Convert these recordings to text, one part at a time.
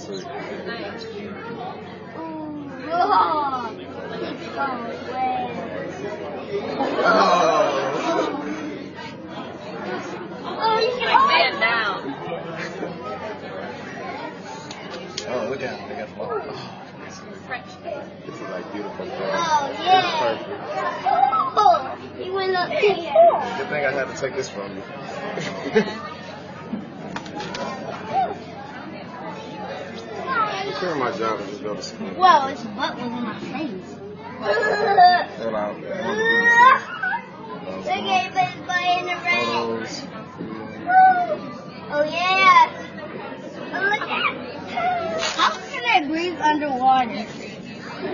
sweet. Oh, you can stand down. Oh, look at him. They got flaws. This is like beautiful. Oh, yeah. Oh, he went up here. Good thing I had to take this from you. Sure, my job is to go to school. Well, his butt was in my face. Well, I wanted to do Look at his butt in the rain. photos. Oh, yeah. Oh, look at it. How can I breathe underwater?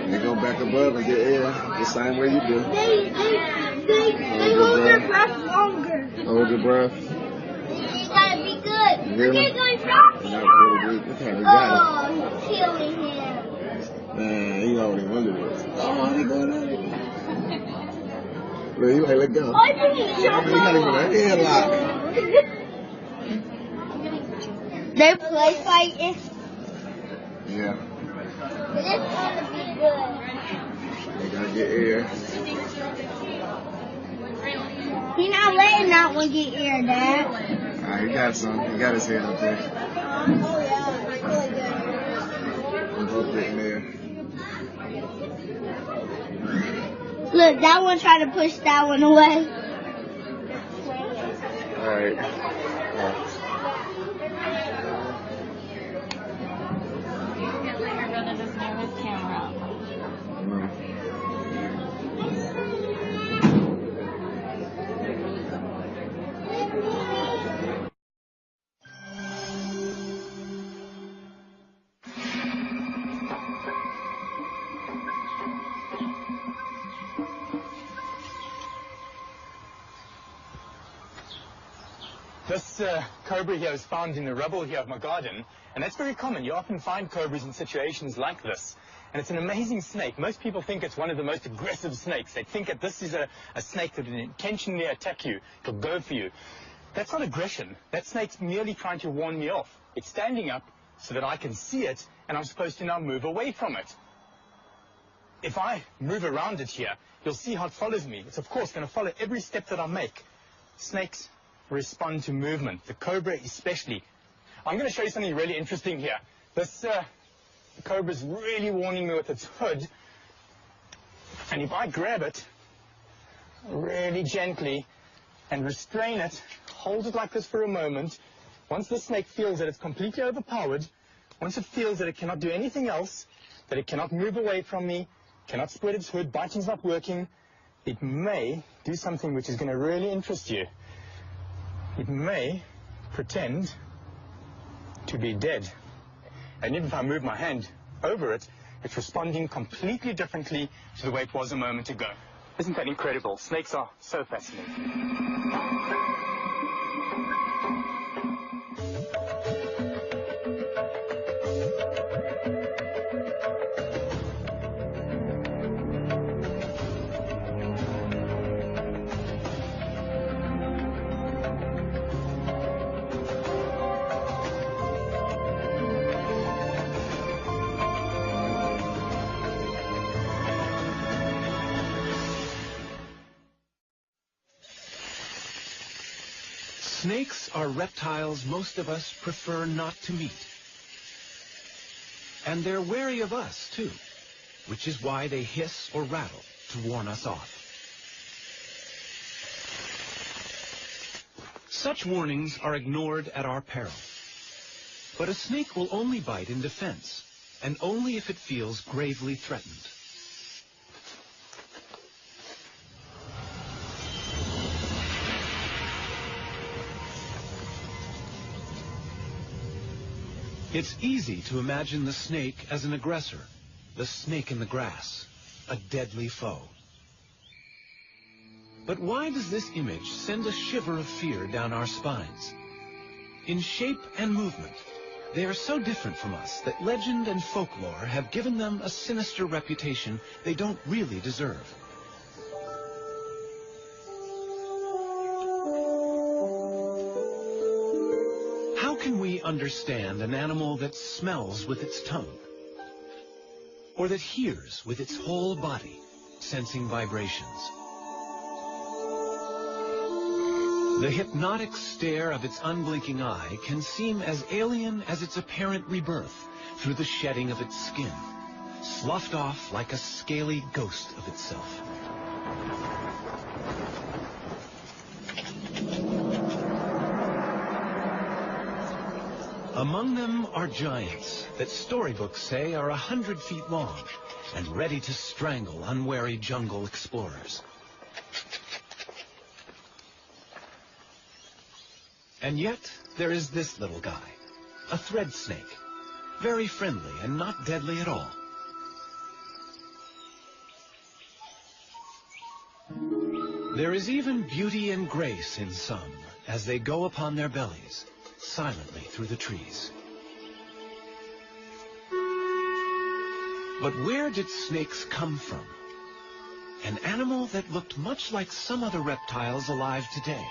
They go back above and get air the same way you do. They hold their breath longer. Hold your breath. You gotta be good. You hear Look me? at going frog. You gotta really breathe. Look how he got Oh, he's killing him. it. Man, he already under this. Oh, he going under it. Look, you ain't let go. I think he's He got him in a headlock. They play fighting. Yeah. This gonna be good. They gotta get air. He's not letting that one get air, Dad. Alright, he got some. He got his head up there. Oh, yeah. Really good. We're both getting there. Look, that one tried to push that one away. Alright. This cobra here is found in the rubble here of my garden, and that's very common. You often find cobras in situations like this. And it's an amazing snake. Most people think it's one of the most aggressive snakes. They think that this is a snake that will intentionally attack you. It'll go for you. That's not aggression. That snake's merely trying to warn me off. It's standing up so that I can see it, and I'm supposed to now move away from it. If I move around it here, you'll see how it follows me. It's, of course, going to follow every step that I make. Snakes respond to movement, the cobra especially. I'm going to show you something really interesting here. This cobra's really warning me with its hood, and if I grab it really gently and restrain it, hold it like this for a moment, once the snake feels that it's completely overpowered, once it feels that it cannot do anything else, that it cannot move away from me, cannot spread its hood, biting's not working, it may do something which is going to really interest you. It may pretend to be dead. And even if I move my hand over it, it's responding completely differently to the way it was a moment ago. Isn't that incredible? Snakes are so fascinating. Snakes are reptiles most of us prefer not to meet. And they're wary of us, too, which is why they hiss or rattle to warn us off. Such warnings are ignored at our peril. But a snake will only bite in defense, and only if it feels gravely threatened. It's easy to imagine the snake as an aggressor, the snake in the grass, a deadly foe. But why does this image send a shiver of fear down our spines? In shape and movement, they are so different from us that legend and folklore have given them a sinister reputation they don't really deserve. How can we understand an animal that smells with its tongue, or that hears with its whole body, sensing vibrations. The hypnotic stare of its unblinking eye can seem as alien as its apparent rebirth through the shedding of its skin, sloughed off like a scaly ghost of itself. Among them are giants that storybooks say are 100 feet long and ready to strangle unwary jungle explorers. And yet, there is this little guy, a thread snake, very friendly and not deadly at all. There is even beauty and grace in some as they go upon their bellies, silently through the trees. But where did snakes come from? An animal that looked much like some other reptiles alive today.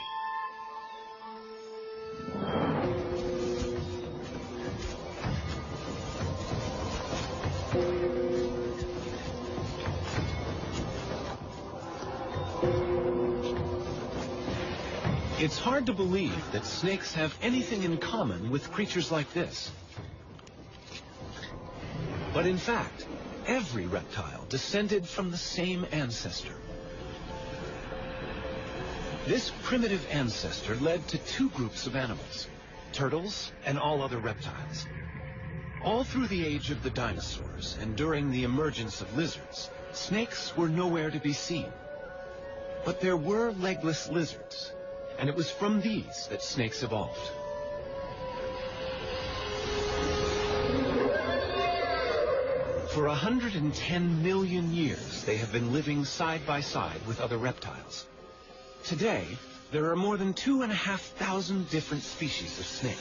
It's hard to believe that snakes have anything in common with creatures like this. But in fact, every reptile descended from the same ancestor. This primitive ancestor led to two groups of animals, turtles and all other reptiles. All through the age of the dinosaurs and during the emergence of lizards, snakes were nowhere to be seen. But there were legless lizards, and it was from these that snakes evolved. For 110 million years, they have been living side by side with other reptiles. Today, there are more than 2,500 different species of snake.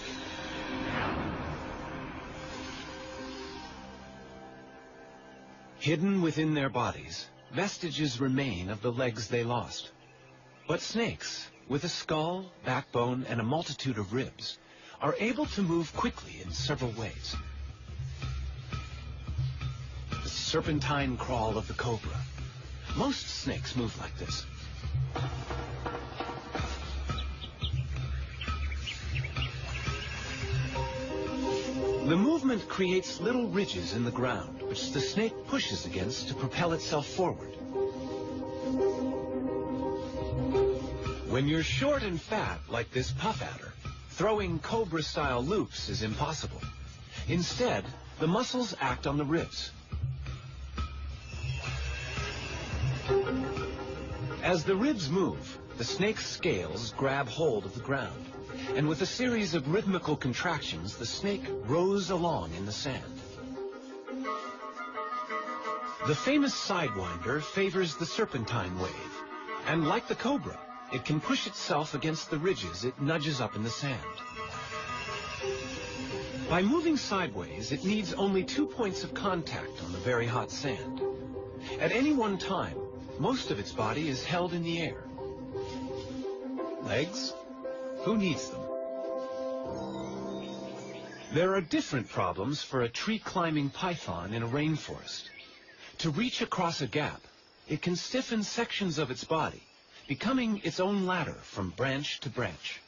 Hidden within their bodies, vestiges remain of the legs they lost. But snakes, with a skull, backbone, and a multitude of ribs, are able to move quickly in several ways. The serpentine crawl of the cobra. Most snakes move like this. The movement creates little ridges in the ground, which the snake pushes against to propel itself forward. When you're short and fat, like this puff adder, throwing cobra-style loops is impossible. Instead, the muscles act on the ribs. As the ribs move, the snake's scales grab hold of the ground, and with a series of rhythmical contractions, the snake rows along in the sand. The famous sidewinder favors the serpentine wave, and like the cobra, it can push itself against the ridges it nudges up in the sand. By moving sideways, it needs only 2 points of contact on the very hot sand. At any one time, most of its body is held in the air. Legs? Who needs them? There are different problems for a tree-climbing python in a rainforest. To reach across a gap, it can stiffen sections of its body, becoming its own ladder from branch to branch.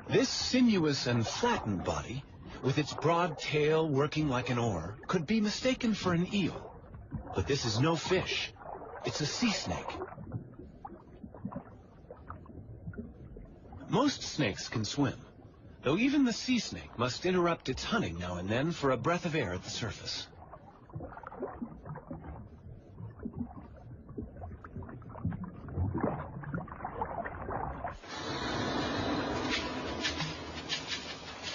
This sinuous and flattened body, with its broad tail working like an oar, could be mistaken for an eel. But this is no fish. It's a sea snake. Most snakes can swim, though even the sea snake must interrupt its hunting now and then for a breath of air at the surface.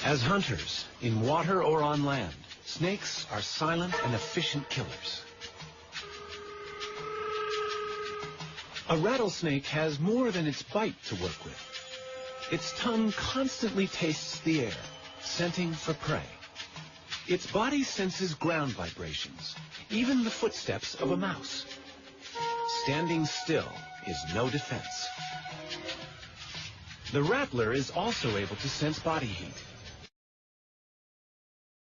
As hunters, in water or on land, snakes are silent and efficient killers. A rattlesnake has more than its bite to work with. Its tongue constantly tastes the air, scenting for prey. Its body senses ground vibrations, even the footsteps of a mouse. Standing still, is no defense. The rattler is also able to sense body heat.